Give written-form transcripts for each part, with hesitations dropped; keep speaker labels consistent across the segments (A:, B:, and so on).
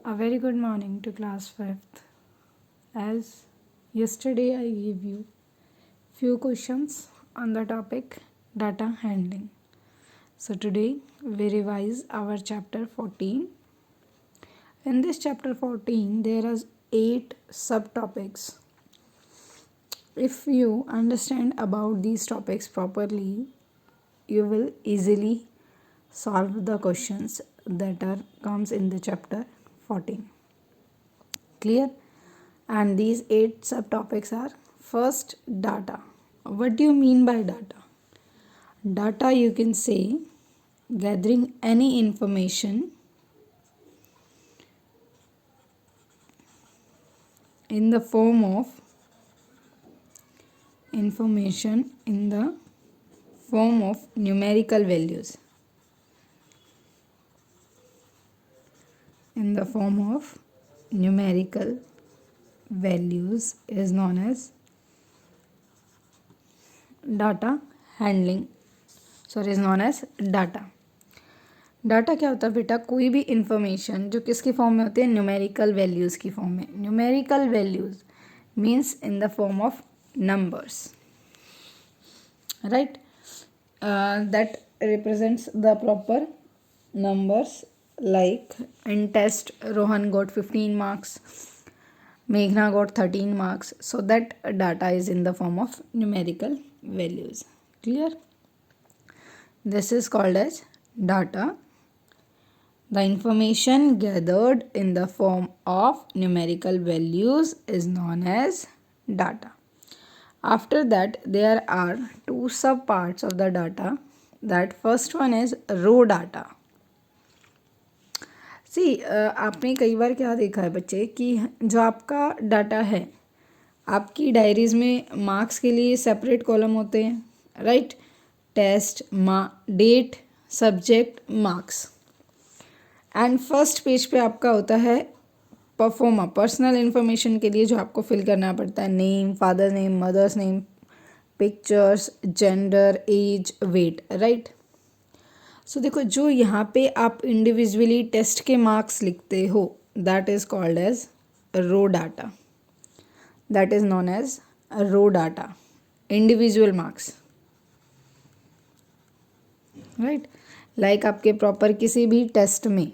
A: A very good morning to class 5th. As yesterday I gave you few questions on the topic data handling. So today we revise our chapter 14. In this chapter 14 there are 8 subtopics. If you understand about these topics properly, you will easily solve the questions that are comes in the chapter 14. Clear? And these 8 subtopics are: first, data. What do you mean by data? Data, you can say, gathering any information in the form of numerical values. In the form of numerical values is known as data handling. Is known as data. Data क्या होता है बेटा? कोई भी information जो किसकी form में होती है? न्यूमेरिकल वैल्यूज़ की फॉर्म में. Numerical values means in the form of numbers, right? That represents the proper numbers. Like in test, Rohan got 15 marks, Meghna got 13 marks. So that data is in the form of numerical values. Clear? This is called as data. The information gathered in the form of numerical values is known as data. After that, there are 2 subparts of the data. That first one is raw data. See, आपने कई बार क्या देखा है बच्चे कि जो आपका data है, आपकी डायरीज़ में मार्क्स के लिए सेपरेट कॉलम होते हैं, right? Test, date, subject, marks. And first page पे आपका होता है परफॉर्मा, पर्सनल इन्फॉर्मेशन के लिए जो आपको फिल करना पड़ता है. Name, father name, mother's name, pictures, gender, age, weight, right? So देखो, जो यहाँ पे आप इंडिविजुअली टेस्ट के मार्क्स लिखते हो, that is called as raw data. That is known as raw data, individual marks, right? Like आपके प्रॉपर किसी भी टेस्ट में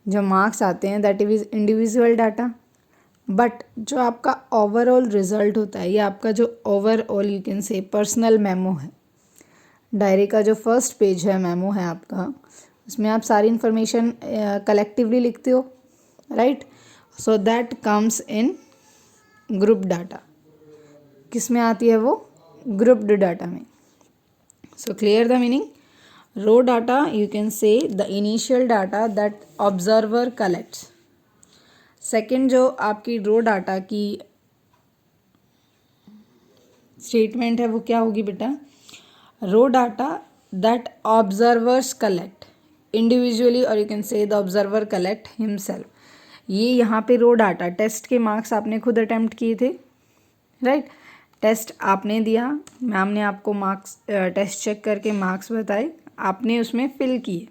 A: जो मार्क्स आते हैं, that is individual data. But जो आपका ओवरऑल रिजल्ट होता है, या आपका जो overall you can say personal memo है, डायरी का जो फर्स्ट पेज है, मेमो है आपका, उसमें आप सारी इन्फॉर्मेशन कलेक्टिवली लिखते हो, right? So that comes in group data. किस में आती है वो? ग्रुप्ड डाटा में. So clear the meaning? Raw data, you can say the initial data that observer collects. Second, जो आपकी raw data की स्टेटमेंट है वो क्या होगी बेटा? raw data that observers collect individually, or you can say the observer collect himself. ये यहाँ पे raw data, टेस्ट के मार्क्स आपने खुद अटेम्प्ट किए थे, राइट? टेस्ट आपने दिया, मैम ने आपको मार्क्स टेस्ट चेक करके मार्क्स बताए, आपने उसमें फिल किए,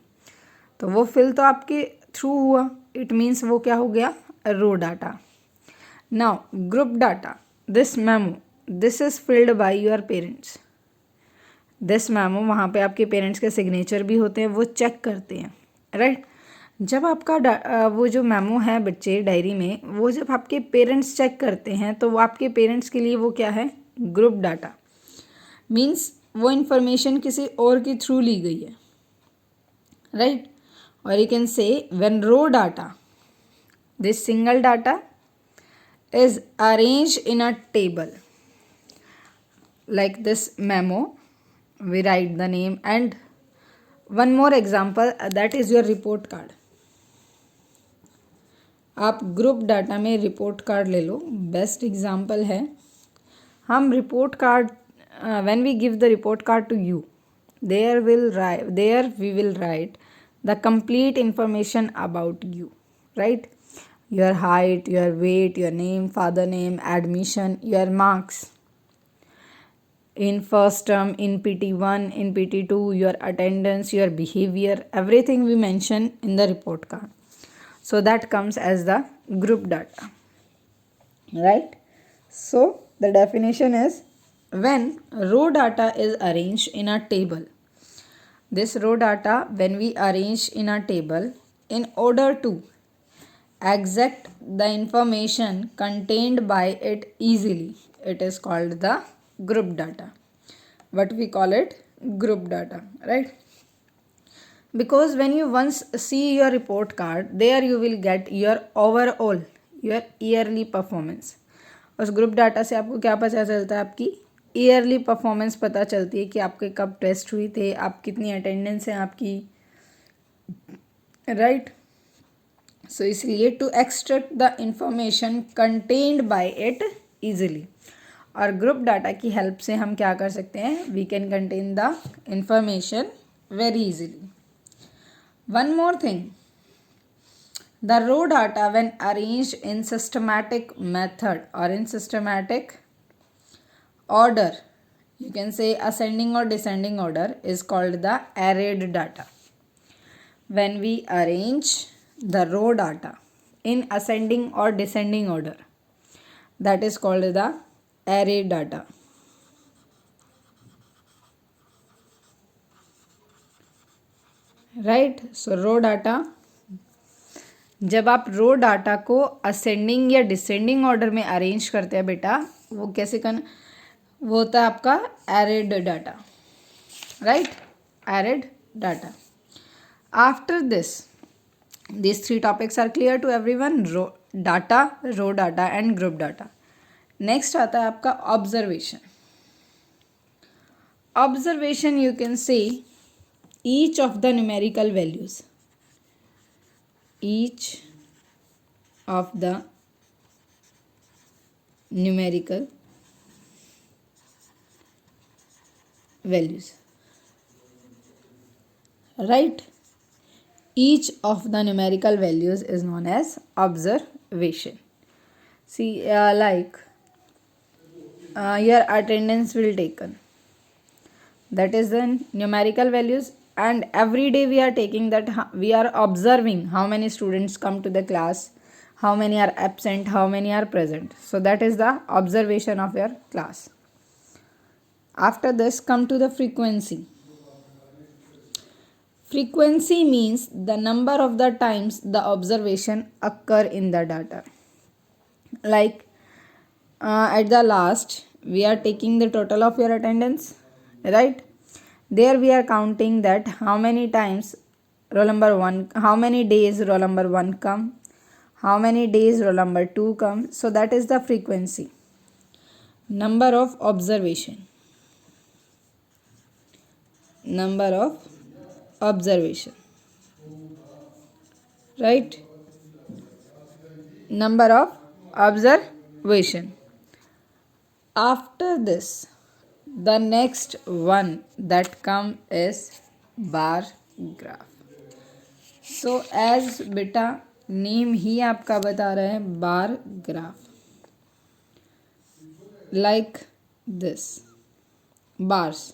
A: तो वो फिल तो आपके थ्रू हुआ. इट मीन्स वो क्या हो गया? Raw data. Now group data, this memo, this is filled by your parents. This memo, वहाँ पे आपके पेरेंट्स के सिग्नेचर भी होते हैं, वो चेक करते हैं, राइट? जब आपका वो जो मेमो है बच्चे डायरी में, वो जब आपके पेरेंट्स चेक करते हैं, तो वो आपके पेरेंट्स के लिए वो क्या है? Group data. मीन्स वो इन्फॉर्मेशन किसी और के थ्रू ली गई है, राइट? और you can say when raw data, this single data is arrange in a table like this memo, we write the name. And one more example, that is your report card. आप group data में report card ले लो, best example है. हम report card, when we give the report card to you, there we will write the complete information about you, right? Your height, your weight, your name, father name, admission, your marks in first term, in PT1, in PT2, your attendance, your behavior, everything we mention in the report card. So that comes as the group data, right? So the definition is, when row data is arranged in a table, this row data when we arrange in a table in order to exact the information contained by it easily, it is called the group data. What we call it? Group data, right? Because when you once see your report card, there you will get your overall, your yearly performance. उस group data से आपको क्या पता चलता है? आपकी yearly performance पता चलती है कि आपके कब टेस्ट हुए थे, आप कितनी अटेंडेंस है आपकी, राइट? सो इसलिए to extract the information contained by it easily, और ग्रुप डाटा की हेल्प से हम क्या कर सकते हैं? We can contain the information very easily. One more thing, the row data when arranged in systematic method or in systematic order, you can say ascending or descending order, is called the arrayed data. When we arrange the row data in ascending or descending order, that is called the arrayed data. Right? So raw data, जब आप raw data को ascending या descending order में arrange करते हैं बेटा, वो कैसे करना? वो होता है आपका arrayed data, right? Arrayed data. After this, these three topics are clear to everyone: raw data, raw data and group data. Next आता है आपका observation. Observation, you can say each of the numerical values, each of the numerical values, right? Each of the numerical values is known as observation. See, your attendance will taken, that is the numerical values, and every day we are taking that, we are observing how many students come to the class, how many are absent, how many are present. So that is the observation of your class. After this, come to the frequency. Frequency means the number of the times the observation occur in the data. Like at the last, we are taking the total of your attendance, right? There we are counting that how many times roll number 1, how many days roll number 1 come, how many days roll number 2 come. So that is the frequency. Number of observation. Number of observation. Right? Number of observation. After this, the next one that come is bar graph. So as beta name ही आपका बता रहा है, bar graph, like this, bars.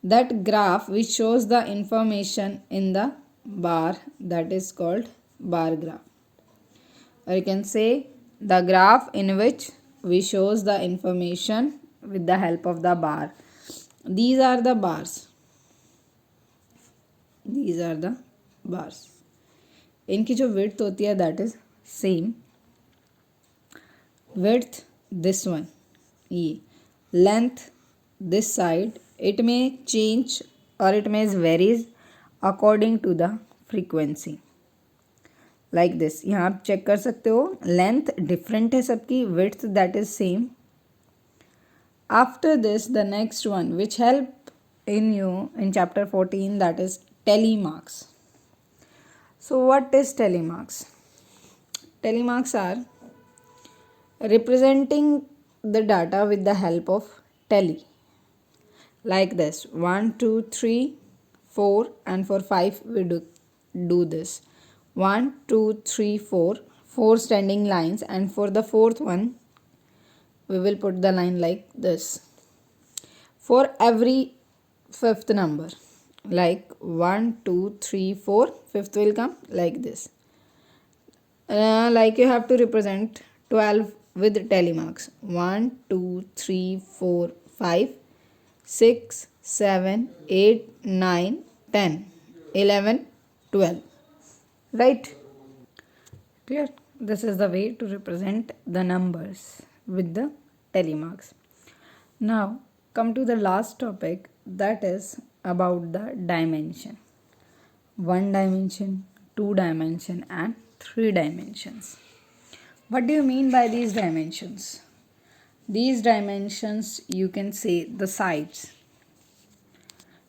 A: That graph which shows the information in the bar, that is called bar graph. Or you can say the graph in which we shows the information with the help of the bar. These are the bars. These are the bars. इनकी जो width होती है, that is same width. This one, ये length this side, it may change or it may varies according to the frequency. Like this, यहाँ आप check कर सकते हो, लेंथ डिफरेंट है सबकी, width that is same. After this the next one which help in you in chapter 14, that is tally marks. So what is tally marks? Tally marks are representing the data with the help of tally, like this 1 2 3 4, and for 5 we do this 1 2 3 4 standing lines, and for the fourth one we will put the line like this. For every fifth number, like 1 2 3 4, fifth will come like this. Like you have to represent 12 with tally marks. 1, 2, 3, 4, 5, 6, 7, 8, 9, 10, 11, 12. Right? Clear? This is the way to represent the numbers with the tally marks. Now come to the last topic, that is about the dimension. 1 dimension, 2 dimension and 3 dimensions. What do you mean by these dimensions? These dimensions, you can say the sides,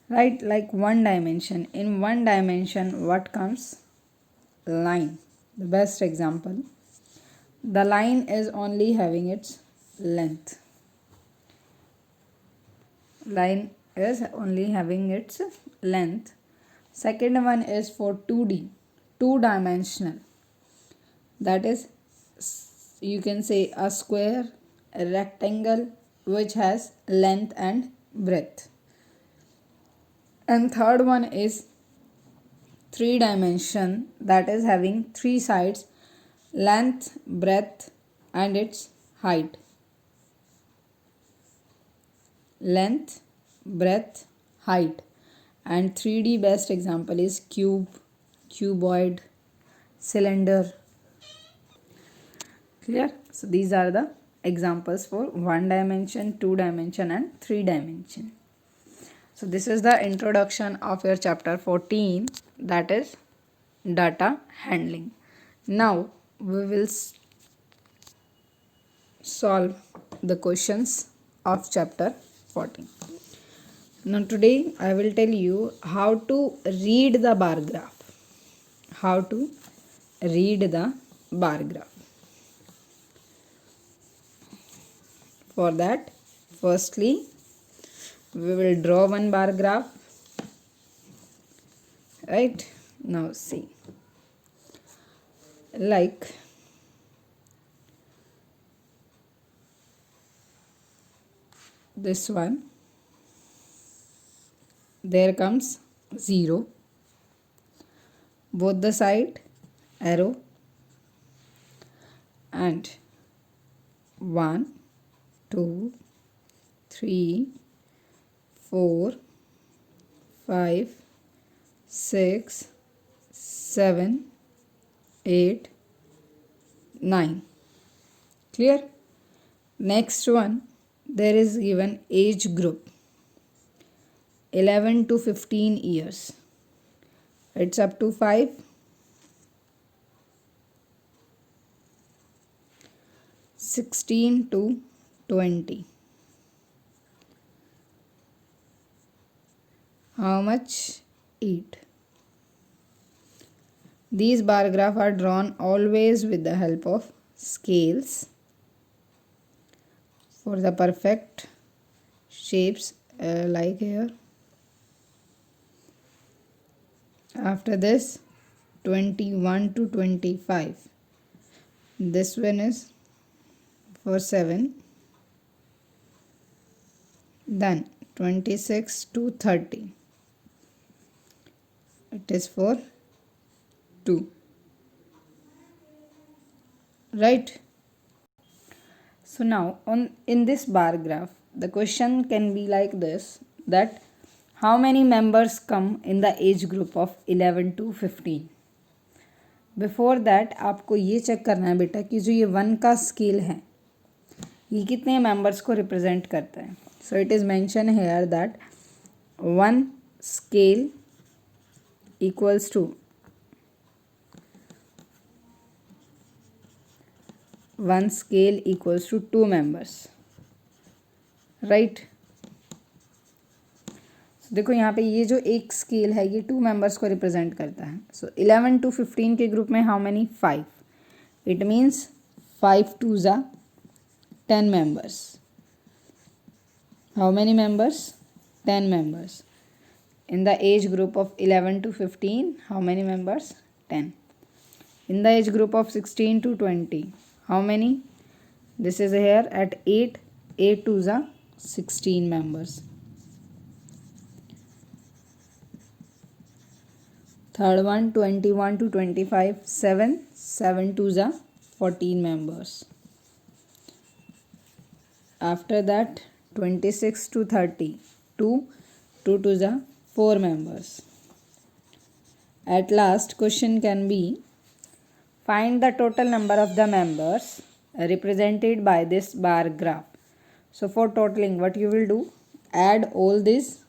A: right? Like 1 dimension. In 1 dimension, what comes? Line. The best example. The line is only having its length. Line is only having its length. Second one is for 2D, 2-dimensional. That is, you can say a square, a rectangle which has length and breadth. And third one is 3-dimension, that is having 3 sides, length, breadth and its height. Length, breadth, height. And 3D best example is cube, cuboid, cylinder. Clear? So these are the examples for 1 dimension, 2 dimension and 3 dimension. So this is the introduction of your chapter 14, that is data handling. Now we will solve the questions of chapter 14. Now today I will tell you how to read the bar graph. How to read the bar graph. For that, firstly, we will draw one bar graph. Right? Now see. Like this one. There comes 0. Both the side arrow. And 1, 2, 3, 4, 5, 6, 7, 8, 9. Clear? Next one, there is given age group 11 to 15 years. It's up to 5. 16 to 20. How much? 8. These bar graphs are drawn always with the help of scales for the perfect shapes like here. After this, 21 to 25. This one is for 7. Then 26 to 30. It is for 2. Right? So now in this bar graph, the question can be like this, that how many members come in the age group of 11 to 15. Before that आपको ये check करना है बेटा कि जो ये 1 का scale है ये कितने मेंबर्स को रिप्रेजेंट करता है. So it is mention here that 1 scale equals to 1 scale equals to 2 members. Right? देखो यहाँ पे ये जो एक स्केल है ये 2 मेंबर्स को रिप्रेजेंट करता है. सो 11 to 15 के ग्रुप में how many? 5. It means 5 2s are 10 members. How many members? 10 members. In the age group of 11 to 15, how many members? 10. In the age group of 16 to 20, how many? This is here at 8. 8 2s are 16 members. Third one, 21 to 25, 7. 7 twos are 14 members. After that, 26 to 30, 2. 2 twos are 4 members. At last, question can be, find the total number of the members represented by this bar graph. So for totaling, what you will do? Add all this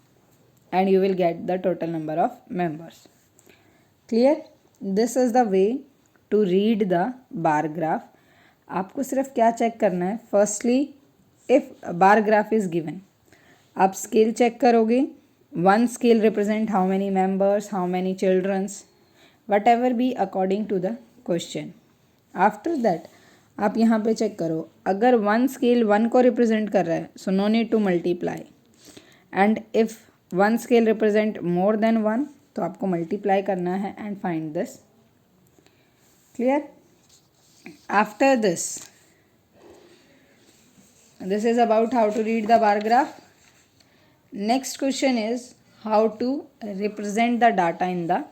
A: and you will get the total number of members. Clear? This is the way to read the bar graph. आपको सिर्फ क्या check करना है? Firstly, if bar graph is given, आप scale check करोगे. One scale represent how many members, how many childrens, whatever be according to the question. After that, आप यहाँ पे चेक करो, अगर वन स्केल वन को रिप्रेजेंट कर रहा है, so no need to multiply. And if one scale represent more than one, तो आपको मल्टीप्लाई करना है and find this. Clear? After this is about how to read the bar graph. Next question is how to represent the data in the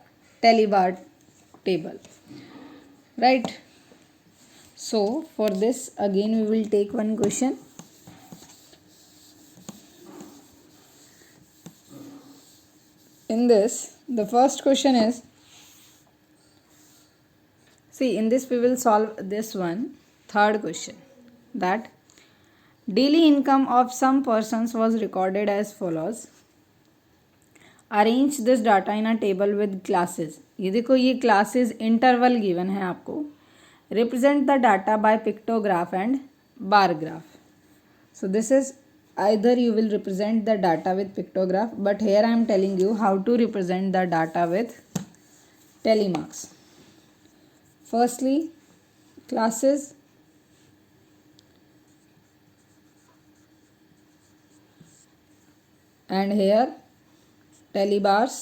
A: tally bar table, right? So for this again we will take one question. In this, the first question is, see, in this we will solve this one. Third question, that daily income of some persons was recorded as follows. Arrange this data in a table with classes. ये देखो, ये classes interval given है आपको. Represent the data by pictograph and bar graph. So this is either you will represent the data with pictograph, but here I am telling you how to represent the data with tally marks. Firstly, classes, and here telebars,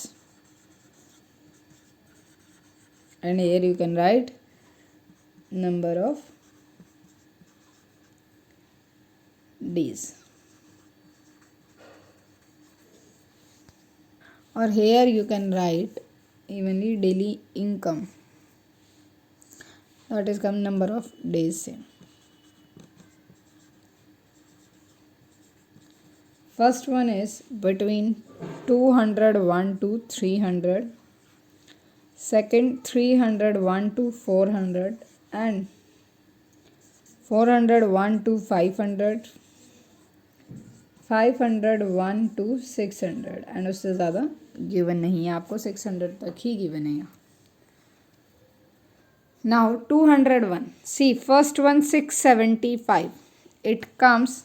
A: and here you can write number of days, or here you can write evenly daily income, that is come number of days same. First one is between 201 to 300, second 301 to 400, and 401 to 500, 501 to 600, and उससे ज़्यादा given नहीं है आपको, 600 तक ही given है. Now 201, see first one 675, it comes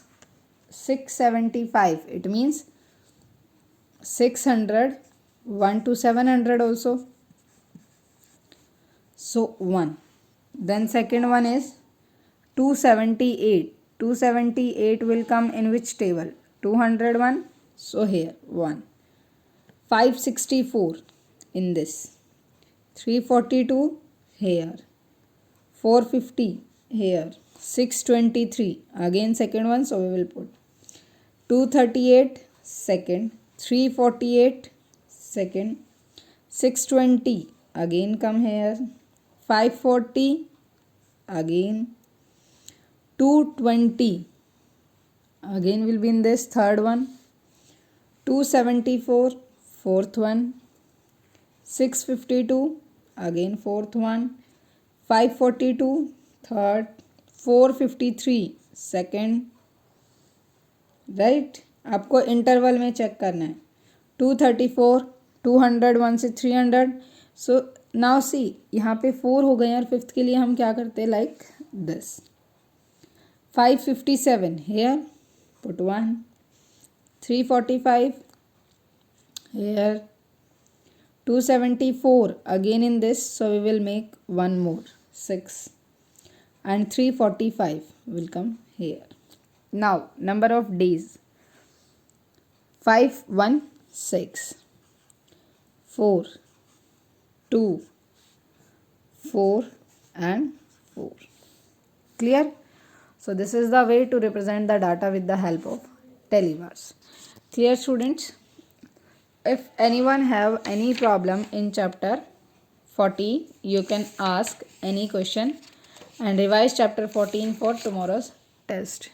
A: 675, it means 600, 1 to 700 also, so 1. Then second one is 278, 278 will come in which table? 201, so here 1. 564 in this, 342 here, 450 here, 623 again second one, so we will put 238 second, 348 second, 620 again come here, 540 again, 220 again will be in this third one, 274 fourth one, 652 again fourth one, 542 third, 453 second, right. आपको interval में check करना है. 234, 201 से 300. So now see, यहाँ पे 4 हो गए और फिफ्थ के लिए हम क्या करते हैं, like this. 557 here, put 1. 345 here, 274 again in this, so we will make one more, 6, and 345 will come here. Now number of days, 516, 4, 2, 4 and 4. Clear? So this is the way to represent the data with the help of telebars. Clear students? If anyone have any problem in chapter 14 you can ask any question and revise chapter 14 for tomorrow's test.